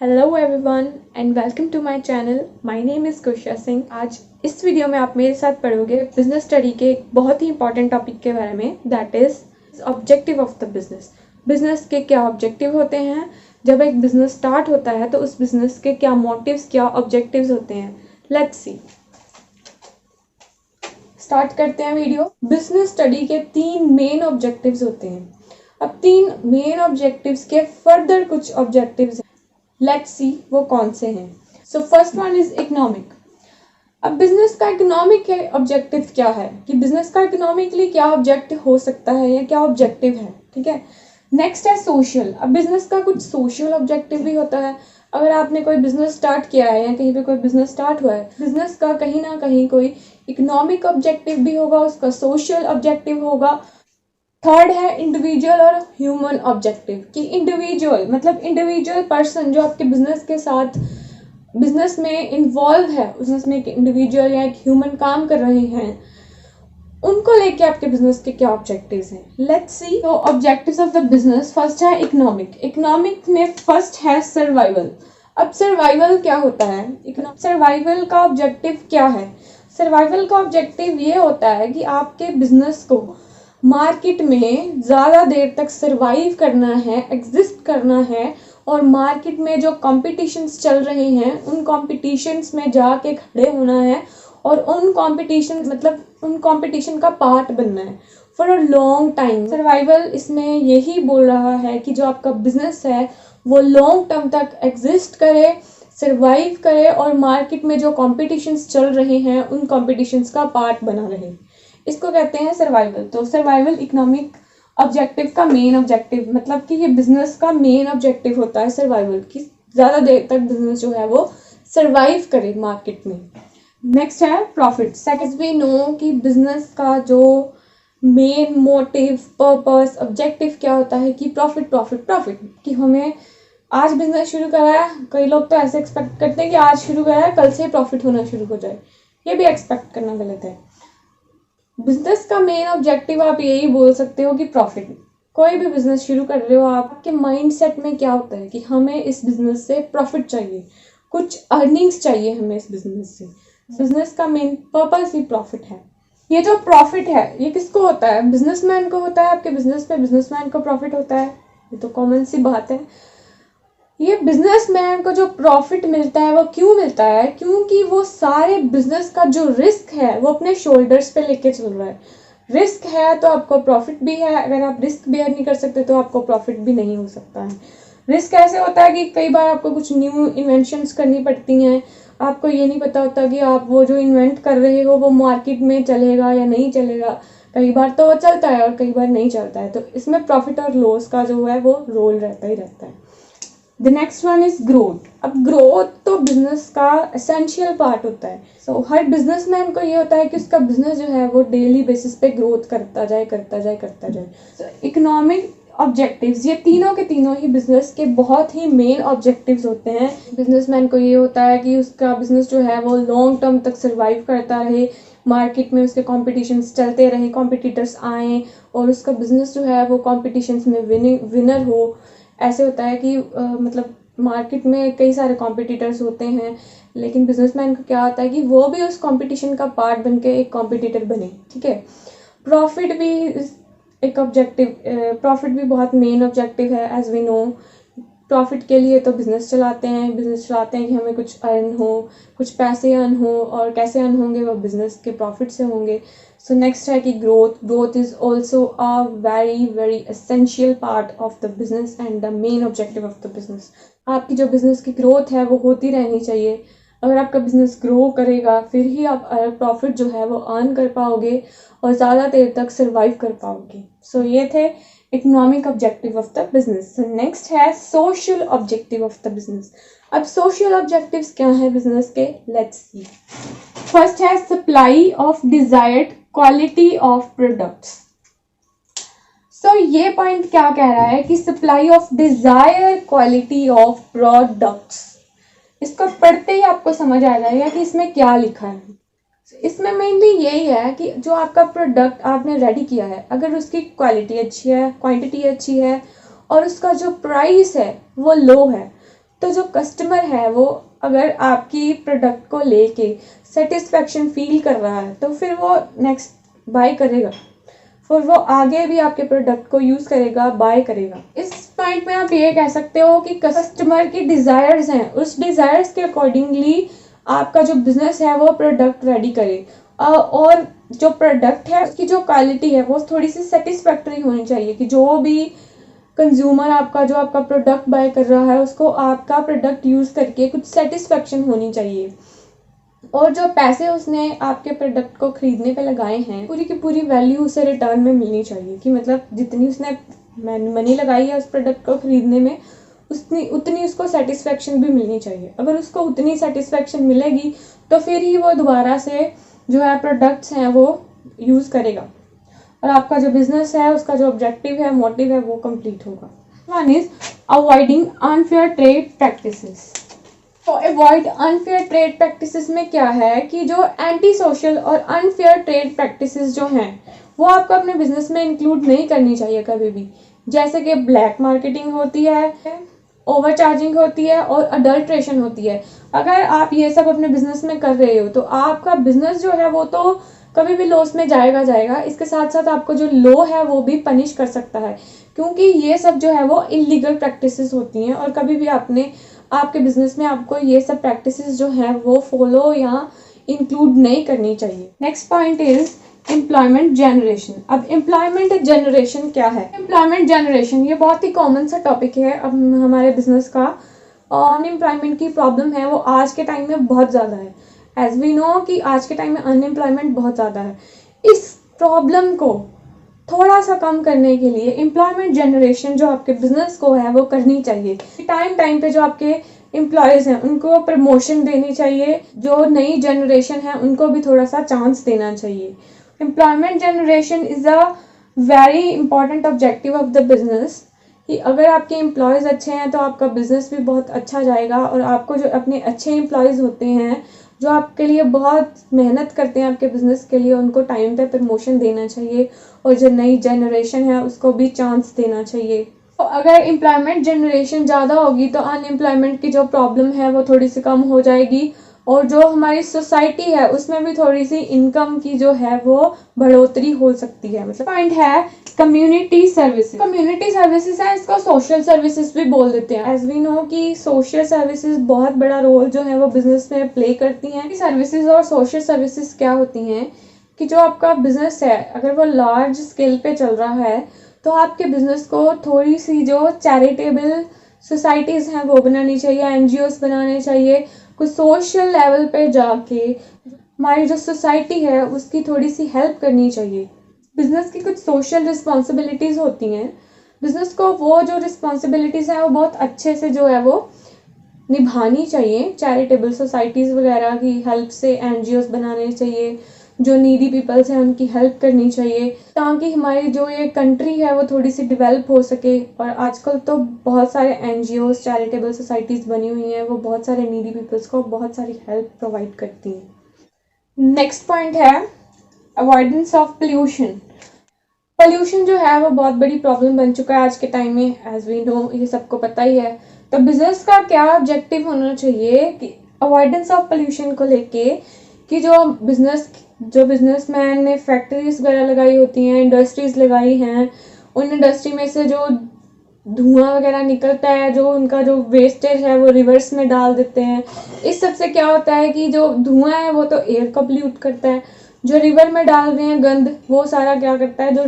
Hello everyone and welcome to my channel. My name is Kusha Singh. आज इस video में आप मेरे साथ पढ़ोगे बिजनेस स्टडी के एक बहुत ही इंपॉर्टेंट टॉपिक के बारे में, that is objective of the business. Business के क्या ऑब्जेक्टिव होते हैं, जब एक बिजनेस स्टार्ट होता है तो उस बिजनेस के क्या मोटिव्स, क्या ऑब्जेक्टिव्स होते हैं। लेट्स सी, स्टार्ट करते हैं वीडियो। बिजनेस स्टडी के 3 मेन ऑब्जेक्टिव्स होते हैं। अब 3 मेन ऑब्जेक्टिव्स के फर्दर कुछ ऑब्जेक्टिव्स, लेट्स सी वो कौन से हैं। So first one is economic. अब बिजनेस का इकोनॉमिक ऑब्जेक्टिव क्या है, कि बिजनेस का इकोनॉमिकली क्या ऑब्जेक्टिव हो सकता है या क्या ऑब्जेक्टिव है, ठीक है। नेक्स्ट है सोशल। अब बिजनेस का कुछ सोशल ऑब्जेक्टिव भी होता है। अगर आपने कोई बिजनेस स्टार्ट किया है या कहीं पे कोई बिजनेस स्टार्ट हुआ है, बिजनेस का कहीं ना कहीं कोई इकोनॉमिक ऑब्जेक्टिव भी होगा, उसका सोशल ऑब्जेक्टिव होगा। थर्ड है इंडिविजुअल और ह्यूमन ऑब्जेक्टिव, कि इंडिविजुअल मतलब इंडिविजुअल पर्सन जो आपके बिजनेस के साथ बिजनेस में इन्वॉल्व है, बिजनेस में एक इंडिविजुअल या एक ह्यूमन काम कर रहे हैं, उनको लेके आपके बिजनेस के क्या ऑब्जेक्टिव्स हैं। Let's see. तो objectives of the business, first है इकोनॉमिक। इकोनॉमिक में फर्स्ट है सर्वाइवल। अब सर्वाइवल क्या होता है, सर्वाइवल का ऑब्जेक्टिव क्या है। सर्वाइवल का ऑब्जेक्टिव ये होता है कि आपके बिजनेस को मार्केट में ज़्यादा देर तक सरवाइव करना है, एग्जिस्ट करना है, और मार्केट में जो कॉम्पिटिशन्स चल रहे हैं उन कॉम्पिटिशन्स में जाके खड़े होना है, और उन कॉम्पिटिशन मतलब उन कॉम्पिटिशन का पार्ट बनना है for a long time. Survival इसमें यही बोल रहा है कि जो आपका बिजनेस है वो लॉन्ग टर्म तक एग्जिस्ट करे, सरवाइव करे, और मार्केट में जो कॉम्पिटिशन्स चल रहे हैं उन कॉम्पिटिशन्स का पार्ट बना रहे। इसको कहते हैं सर्वाइवल। तो सर्वाइवल इकोनॉमिक ऑब्जेक्टिव का मेन ऑब्जेक्टिव, मतलब कि ये बिजनेस का मेन ऑब्जेक्टिव होता है सर्वाइवल, कि ज़्यादा देर तक बिजनेस जो है वो सर्वाइव करे मार्केट में। नेक्स्ट है प्रॉफिट। सेकंड, वी नो कि बिजनेस का जो मेन मोटिव, पर्पस, ऑब्जेक्टिव क्या होता है, कि प्रॉफिट प्रॉफिट प्रॉफिट, कि हमें आज बिजनेस शुरू करा है, कई लोग तो ऐसे एक्सपेक्ट करते हैं कि आज शुरू करा है कल से प्रॉफिट होना शुरू हो जाए, ये भी एक्सपेक्ट करना गलत है। बिजनेस का मेन ऑब्जेक्टिव आप यही बोल सकते हो कि प्रॉफिट। कोई भी बिजनेस शुरू कर रहे हो आप, आपके माइंडसेट में क्या होता है कि हमें इस बिजनेस से प्रॉफिट चाहिए, कुछ अर्निंग्स चाहिए हमें इस बिजनेस से। बिजनेस का मेन पर्पस ही प्रॉफिट है। ये जो प्रॉफिट है ये किसको होता है, बिजनेसमैन को होता है। आपके बिजनेस में बिजनेसमैन को प्रॉफिट होता है, ये तो कॉमन सी बात है। ये बिजनेसमैन को जो प्रॉफिट मिलता है वो क्यों मिलता है, क्योंकि वो सारे बिजनेस का जो रिस्क है वो अपने शोल्डर्स पे लेके चल रहा है। रिस्क है तो आपको प्रॉफिट भी है, अगर आप रिस्क बेयर नहीं कर सकते तो आपको प्रॉफिट भी नहीं हो सकता है। रिस्क ऐसे होता है कि कई बार आपको कुछ न्यू इन्वेंशंस करनी पड़ती हैं, आपको ये नहीं पता होता कि आप वो जो इन्वेंट कर रहे हो वो मार्केट में चलेगा या नहीं चलेगा। कई बार तो वो चलता है और कई बार नहीं चलता है, तो इसमें प्रॉफिट और लॉस का जो है वो रोल रहता ही रहता है। The next one is growth. अब ग्रोथ तो बिजनेस का एसेंशियल पार्ट होता है। सो हर बिजनेसमैन को ये होता है कि उसका बिजनेस जो है वो डेली बेसिस पे ग्रोथ करता जाए करता जाए करता जाए। इकोनॉमिक ऑब्जेक्टिव्स, ये तीनों के तीनों ही बिजनेस के बहुत ही मेन ऑब्जेक्टिव्स होते हैं। बिजनेसमैन को ये होता है कि उसका बिजनेस जो है वो लॉन्ग टर्म तक सर्वाइव करता रहे, मार्केट में उसके कॉम्पिटिशन्स चलते रहे, कॉम्पिटिटर्स आएँ और उसका बिजनेस जो है वो कॉम्पिटिशन्स में विनर हो। ऐसे होता है कि मतलब मार्केट में कई सारे कॉम्पिटिटर्स होते हैं, लेकिन बिजनेसमैन को क्या होता है कि वो भी उस कंपटीशन का पार्ट बन के एक कॉम्पिटिटर बने, ठीक है। प्रॉफिट भी एक ऑब्जेक्टिव, प्रॉफिट भी बहुत मेन ऑब्जेक्टिव है। एज वी नो, प्रॉफिट के लिए तो बिजनेस चलाते हैं, बिजनेस चलाते हैं कि हमें कुछ अर्न हो, कुछ पैसे अर्न हो, और कैसे अर्न होंगे वो बिजनेस के प्रॉफिट से होंगे। सो नेक्स्ट है कि growth is also a very very essential part of the business and the main objective of the business. आपकी जो बिजनेस की ग्रोथ है वो होती रहनी चाहिए। अगर आपका बिजनेस ग्रो करेगा फिर ही आप प्रॉफिट जो है वो अर्न कर पाओगे और ज़्यादा देर तक सर्वाइव कर पाओगे। सो ये थे economic objective of the business. Next है social objective of the business. अब सोशल ऑब्जेक्टिव्स क्या है बिजनेस के, लेट्स सी। फर्स्ट है supply of desired quality of products. So ये पॉइंट क्या कह रहा है कि supply of desired quality of products. इसको पढ़ते ही आपको समझ आ जाएगा कि इसमें क्या लिखा है। इसमें मेनली यही है कि जो आपका प्रोडक्ट आपने रेडी किया है, अगर उसकी क्वालिटी अच्छी है, क्वांटिटी अच्छी है और उसका जो प्राइस है वो लो है, तो जो कस्टमर है वो अगर आपकी प्रोडक्ट को लेके सेटिस्फेक्शन फील कर रहा है तो फिर वो नेक्स्ट बाय करेगा, फिर वो आगे भी आपके प्रोडक्ट को यूज़ करेगा, बाय करेगा। इस पॉइंट में आप ये कह सकते हो कि कस्टमर की डिज़ायर्स हैं, उस डिज़ायर्स के अकॉर्डिंगली आपका जो बिज़नेस है वो प्रोडक्ट रेडी करे, और जो प्रोडक्ट है उसकी जो क्वालिटी है वो थोड़ी सी सेटिस्फैक्टरी होनी चाहिए कि जो भी कंज्यूमर आपका जो आपका प्रोडक्ट बाय कर रहा है उसको आपका प्रोडक्ट यूज़ करके कुछ सेटिस्फेक्शन होनी चाहिए, और जो पैसे उसने आपके प्रोडक्ट को खरीदने पे लगाए हैं पूरी की पूरी वैल्यू उसे रिटर्न में मिलनी चाहिए, कि मतलब जितनी उसने मनी लगाई है उस प्रोडक्ट को खरीदने में उतनी उसको सेटिस्फेक्शन भी मिलनी चाहिए। अगर उसको उतनी सेटिस्फेक्शन मिलेगी तो फिर ही वो दोबारा से जो है प्रोडक्ट्स हैं वो यूज़ करेगा, और आपका जो बिजनेस है उसका जो ऑब्जेक्टिव है, मोटिव है, वो कंप्लीट होगा। One is avoiding unfair trade practices. तो अवॉइड अनफेयर ट्रेड प्रैक्टिसेस में क्या है कि जो एंटी सोशल और अनफेयर ट्रेड प्रैक्टिसेस जो हैं वो आपको अपने बिजनेस में इंक्लूड नहीं करनी चाहिए कभी भी, जैसे कि ब्लैक मार्केटिंग होती है, ओवर चार्जिंग होती है और अडल्ट्रेशन होती है। अगर आप ये सब अपने बिजनेस में कर रहे हो तो आपका बिजनेस जो है वो तो कभी भी लॉस में जाएगा, इसके साथ साथ आपको जो लॉ है वो भी पनिश कर सकता है, क्योंकि ये सब जो है वो इलीगल प्रैक्टिसेस होती हैं, और कभी भी आपके बिजनेस में आपको ये सब प्रैक्टिसेस जो हैं वो फॉलो या इंक्लूड नहीं करनी चाहिए। Next point is employment generation. अब एम्प्लॉयमेंट जनरेशन क्या है? एम्प्लॉयमेंट जनरेशन ये बहुत ही कॉमन सा टॉपिक है अब हमारे बिजनेस का, और अनएम्प्लॉयमेंट की प्रॉब्लम है वो आज के टाइम में बहुत ज़्यादा है। एज वी नो कि आज के टाइम में अनएम्प्लॉयमेंट बहुत ज़्यादा है। इस प्रॉब्लम को थोड़ा सा कम करने के लिए एम्प्लॉयमेंट जनरेशन जो आपके बिजनेस को है वो करनी चाहिए। टाइम पे जो आपके एम्प्लॉयज़ हैं उनको प्रमोशन देनी चाहिए, जो नई जनरेशन है उनको भी थोड़ा सा चांस देना चाहिए। Employment generation is a very important objective of the business, कि अगर आपके एम्प्लॉयज़ अच्छे हैं तो आपका बिजनेस भी बहुत अच्छा जाएगा, और आपको जो अपने अच्छे एम्प्लॉयज़ होते हैं जो आपके लिए बहुत मेहनत करते हैं आपके बिजनेस के लिए, उनको टाइम पे प्रमोशन देना चाहिए, और जो नई जनरेशन है उसको भी चांस देना चाहिए। तो अगर एम्प्लॉयमेंट जनरेशन ज़्यादा होगी तो अनएम्प्लॉयमेंट की जो प्रॉब्लम है वो थोड़ी सी कम हो जाएगी, और जो हमारी सोसाइटी है उसमें भी थोड़ी सी इनकम की जो है वो बढ़ोतरी हो सकती है। मतलब पॉइंट है कम्युनिटी सर्विसेज। कम्युनिटी सर्विसेज है, इसको सोशल सर्विसेज भी बोल देते हैं। एज वी नो कि सोशल सर्विसेज बहुत बड़ा रोल जो है वो बिजनेस में प्ले करती हैं। सर्विसेज और सोशल सर्विसेज क्या होती हैं कि जो आपका बिजनेस है अगर वो लार्ज स्केल पे चल रहा है तो आपके बिजनेस को थोड़ी सी जो चैरिटेबल सोसाइटीज़ हैं वो बनानी चाहिए, एनजीओस बनाने चाहिए, कुछ सोशल लेवल पे जाके हमारी जो सोसाइटी है उसकी थोड़ी सी हेल्प करनी चाहिए। बिजनेस की कुछ सोशल रिस्पॉन्सिबिलिटीज़ होती हैं, बिजनेस को वो जो रिस्पॉन्सिबिलिटीज़ हैं वो बहुत अच्छे से जो है वो निभानी चाहिए। चैरिटेबल सोसाइटीज़ वगैरह की हेल्प से एनजीओस बनाने चाहिए, जो नीडी पीपल्स हैं उनकी हेल्प करनी चाहिए, ताकि हमारी जो ये कंट्री है वो थोड़ी सी डेवलप हो सके। और आजकल तो बहुत सारे एनजीओस चैरिटेबल सोसाइटीज़ बनी हुई हैं, वो बहुत सारे नीडी पीपल्स को बहुत सारी हेल्प प्रोवाइड करती हैं। नेक्स्ट पॉइंट है अवॉइडेंस ऑफ पोल्यूशन। पोल्यूशन जो है वो बहुत बड़ी प्रॉब्लम बन चुका है आज के टाइम में, एज वी नो, ये सबको पता ही है। तो बिजनेस का क्या ऑब्जेक्टिव होना चाहिए कि अवॉइडेंस ऑफ पोल्यूशन को लेके, कि जो बिजनेसमैन ने फैक्ट्रीज वगैरह लगाई होती हैं, इंडस्ट्रीज लगाई हैं, उन इंडस्ट्री में से जो धुआं वगैरह निकलता है, जो उनका जो वेस्टेज है वो रिवर्स में डाल देते हैं। इस सब से क्या होता है कि जो धुआं है वो तो एयर को पोल्यूट करता है, जो रिवर में डाल रहे हैं गंद वो सारा क्या करता है, जो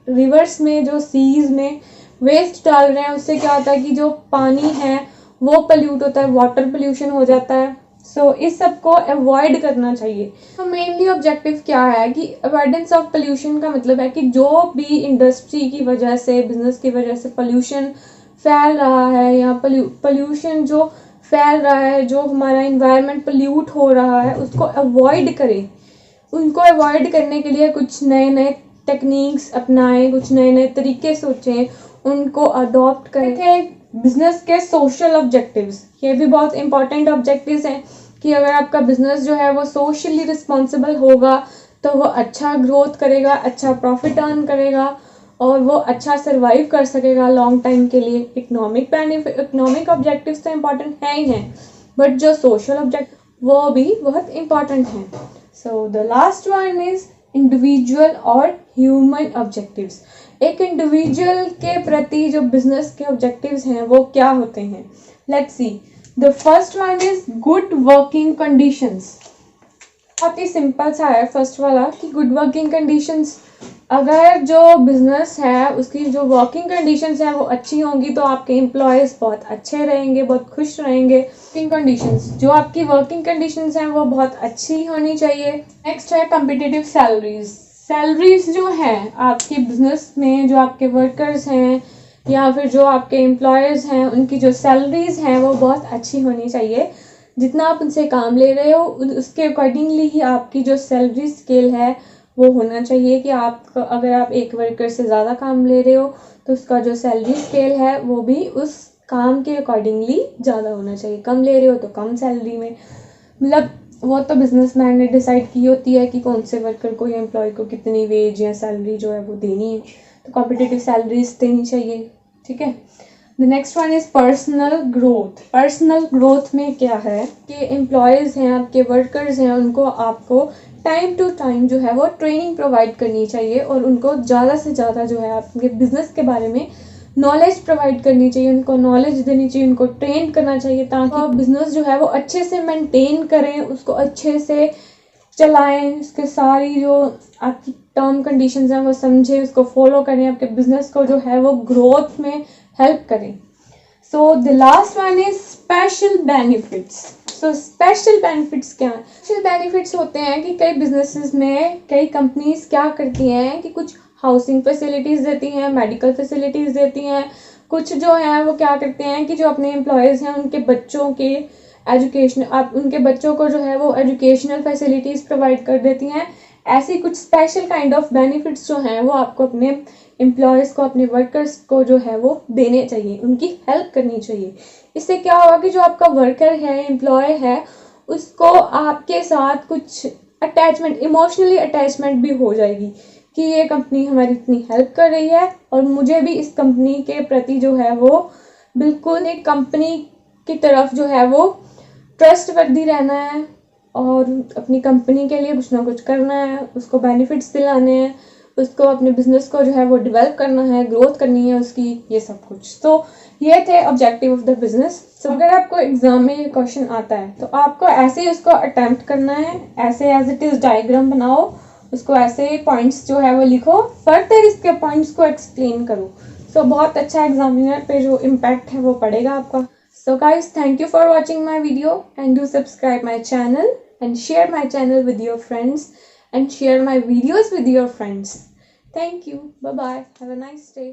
रिवर्स में जो सीज में वेस्ट डाल रहे हैं उससे क्या होता है कि जो पानी है वो पोल्यूट होता है, वाटर पोल्यूशन हो जाता है। सो इस सब को अवॉइड करना चाहिए। तो मेनली ऑब्जेक्टिव क्या है कि अवॉइडेंस ऑफ पोल्यूशन का मतलब है कि जो भी इंडस्ट्री की वजह से, बिजनेस की वजह से पोल्यूशन फैल रहा है, या पोल्यूशन जो फैल रहा है, जो हमारा इन्वायरमेंट पोल्यूट हो रहा है, उसको अवॉइड करें। उनको अवॉइड करने के लिए कुछ नए नए टेक्निक्स अपनाएं, कुछ नए नए तरीके सोचें, उनको अडॉप्ट करें। बिजनेस के सोशल ऑब्जेक्टिव्स, ये भी बहुत इंपॉर्टेंट ऑब्जेक्टिव्स हैं कि अगर आपका बिजनेस जो है वो सोशली रिस्पॉन्सिबल होगा तो वो अच्छा ग्रोथ करेगा, अच्छा प्रॉफिट अर्न करेगा, और वो अच्छा सर्वाइव कर सकेगा लॉन्ग टाइम के लिए। इकोनॉमिक ऑब्जेक्टिव्स तो इम्पॉर्टेंट है ही हैं, बट जो सोशल ऑब्जेक्टिव वो भी बहुत इम्पॉर्टेंट हैं। So the last one is individual और ह्यूमन ऑब्जेक्टिव्स। एक इंडिविजुअल के प्रति जो बिजनेस के ऑब्जेक्टिव्स हैं वो क्या होते हैं, let's C. The first one is good working conditions. बहुत ही सिंपल सा है फर्स्ट वाला कि गुड वर्किंग कंडीशंस। अगर जो बिजनेस है उसकी जो वर्किंग कंडीशंस है वो अच्छी होंगी तो आपके एम्प्लॉयज़ बहुत अच्छे रहेंगे, बहुत खुश रहेंगे। वर्किंग कंडीशंस, जो आपकी वर्किंग कंडीशंस हैं वो बहुत अच्छी होनी चाहिए। नेक्स्ट है कम्पिटिटिव सैलरीज। सैलरीज जो है आपकी बिजनेस में, जो आपके वर्कर्स हैं या फिर जो आपके एम्प्लॉयज़ हैं, उनकी जो सैलरीज हैं वो बहुत अच्छी होनी चाहिए। जितना आप उनसे काम ले रहे हो उसके अकॉर्डिंगली ही आपकी जो सैलरी स्केल है वो होना चाहिए कि आप अगर आप एक वर्कर से ज़्यादा काम ले रहे हो तो उसका जो सैलरी स्केल है वो भी उस काम के अकॉर्डिंगली ज़्यादा होना चाहिए। कम ले रहे हो तो कम सैलरी में, मतलब वो तो बिजनेसमैन ने डिसाइड की होती है कि कौन से वर्कर को या एम्प्लॉय को कितनी वेज या सैलरी जो है वो देनी है, तो कॉम्पिटिटिव सैलरीज देनी चाहिए, ठीक है। The next one is personal growth. Personal growth में क्या है कि एम्प्लॉयज़ हैं, आपके वर्कर्स हैं, उनको आपको टाइम टू टाइम जो है वो ट्रेनिंग प्रोवाइड करनी चाहिए और उनको ज़्यादा से ज़्यादा जो है आपके बिज़नेस के बारे में नॉलेज प्रोवाइड करनी चाहिए, उनको नॉलेज देनी चाहिए, उनको ट्रेन करना चाहिए ताकि बिज़नेस जो है वो अच्छे से मेंटेन करें, उसको अच्छे से चलाएं, उसके सारी जो आपकी टर्म कंडीशंस हैं वो समझें, उसको फॉलो करें, आपके बिज़नेस को जो है वो ग्रोथ में हेल्प करें। So the last one is special benefits. So special benefits क्या है? स्पेशल बेनिफिट्स होते हैं कि कई बिजनेसेस में कई कंपनीज क्या करती हैं कि कुछ हाउसिंग फैसिलिटीज़ देती हैं, मेडिकल फैसिलिटीज़ देती हैं। कुछ जो है वो क्या करते हैं कि जो अपने एम्प्लॉयज़ हैं उनके बच्चों के उनके बच्चों को जो है वो एजुकेशनल फैसिलिटीज़ प्रोवाइड कर देती हैं। ऐसी कुछ स्पेशल काइंड ऑफ बेनिफिट्स जो हैं वो आपको अपने एम्प्लॉयज़ को, अपने वर्कर्स को जो है वो देने चाहिए, उनकी हेल्प करनी चाहिए। इससे क्या होगा कि जो आपका वर्कर है, एम्प्लॉय है, उसको आपके साथ कुछ अटैचमेंट, इमोशनली अटैचमेंट भी हो जाएगी कि ये कंपनी हमारी इतनी हेल्प कर रही है और मुझे भी इस कंपनी के प्रति जो है वो बिल्कुल एक कंपनी की तरफ जो है वो ट्रस्टवर्दी रहना है और अपनी कंपनी के लिए कुछ ना कुछ करना है, उसको बेनिफिट्स दिलाने हैं, उसको अपने बिजनेस को जो है वो डेवलप करना है, ग्रोथ करनी है उसकी, ये सब कुछ। तो ये थे ऑब्जेक्टिव ऑफ द बिजनेस। सो अगर आपको एग्जाम में ये क्वेश्चन आता है तो आपको ऐसे ही उसको अटेम्प्ट करना है, ऐसे एज इट इज डायग्राम बनाओ, उसको ऐसे पॉइंट्स जो है वो लिखो, फर्दर इसके पॉइंट्स को एक्सप्लेन करो। सो बहुत अच्छा एग्जामिनर पे जो इम्पैक्ट है वो पड़ेगा आपका। So guys, thank you for watching my video and do subscribe my channel and share my channel with your friends and share my videos with your friends. Thank you. Bye bye. Have a nice day.